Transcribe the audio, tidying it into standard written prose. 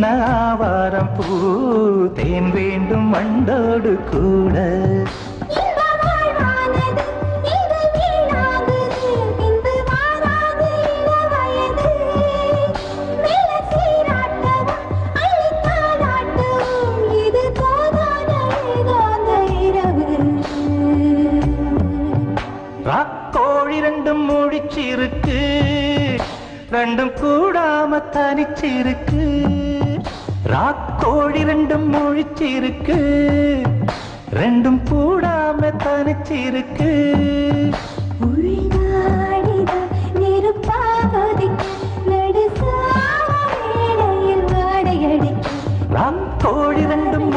என்ன ஆவாரம் பூ தேன் வேண்டும் வண்டோடு கூட ராக்கோழி ரெண்டும் முழிச்சிருக்கு ரெண்டும் கூடாம தனிச்சிருக்கு ராக்கோழி ரெண்டும் முழிச்சிருக்கு ரெண்டும் கூடாம தனிச்சிருக்கு ராக்கோழி ரெண்டும்